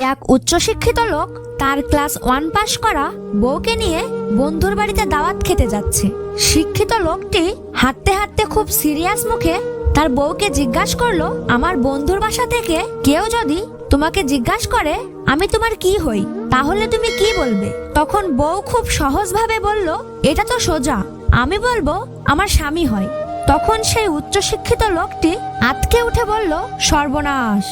এক উচ্চশিক্ষিত লোক তার ক্লাস 1 পাশ করা বউকে নিয়ে বন্ধুর বাড়িতে দাওয়াত খেতে যাচ্ছে। শিক্ষিত লোকটি হাঁটতে হাঁটতে খুব সিরিয়াস মুখে তার বউকে জিজ্ঞাসা করলো, আমার বন্ধুর বাসা থেকে কেউ যদি তোমাকে জিজ্ঞাসা করে আমি তোমার কি হই, তাহলে তুমি কি বলবে? তখন বউ খুব সহজভাবে বলল, এটা তো সোজা, আমি বলবো আমার স্বামী হয়। তখন সেই উচ্চশিক্ষিত লোকটি আঁতকে উঠে বলল, সর্বনাশ,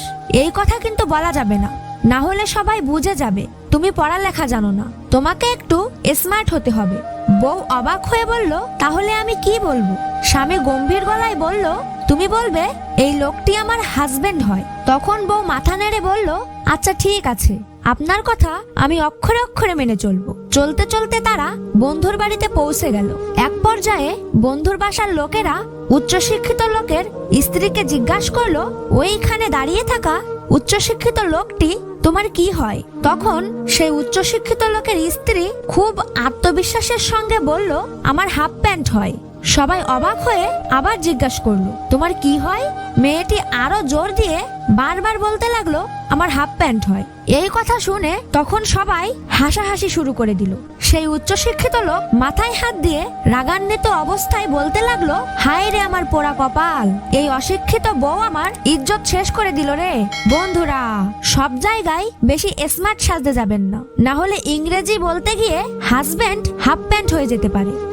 এই কথা কিন্তু বলা যাবে না, না হলে সবাই বুঝে যাবে তুমি পড়ালেখা জানো না, তোমাকে একটু স্মার্ট হতে হবে। বউ অবাক হয়ে বলল, তাহলে আমি কি বলবো? স্বামী গম্ভীর গলায় বলল, তুমি বলবে এই লোকটি আমার হাজবেন্ড হয়। তখন বউ মাথা নেড়ে বলল, আচ্ছা ঠিক আছে, আপনার কথা আমি অক্ষরে অক্ষরে মেনে চলবো। চলতে চলতে তারা বন্ধুর বাড়িতে পৌঁছে গেল। এক পর্যায়ে বন্ধুর বাসার লোকেরা উচ্চশিক্ষিত লোকের স্ত্রীকে জিজ্ঞাসা করলো, ওইখানে দাঁড়িয়ে থাকা উচ্চশিক্ষিত লোকটি তোমার কি হয়? তখন সেই উচ্চশিক্ষিত লোকের স্ত্রী খুব আত্মবিশ্বাসের সঙ্গে বলল, আমার হাফ প্যান্ট হয়। সবাই অবাক হয়ে আবার জিজ্ঞাসা করলো, তোমার কি হয়? মেয়েটি আরো জোর দিয়ে বারবার বলতে লাগলো, আমার হাফ প্যান্ট হয়। এই কথা শুনে তখন সবাই হাসাহাসি শুরু করে দিল। সেই উচ্চশিক্ষিত লোক মাথায় হাত দিয়ে রাগান্বিত অবস্থায় বলতে লাগলো, হায় রে আমার পোড়া কপাল, এই অশিক্ষিত বউ আমার ইজ্জত শেষ করে দিল রে। বন্ধুরা, সব জায়গায় বেশি স্মার্ট সাজতে যাবেন না, না হলে ইংরেজি বলতে গিয়ে হাজবেন্ড হাফ প্যান্ট হয়ে যেতে পারে।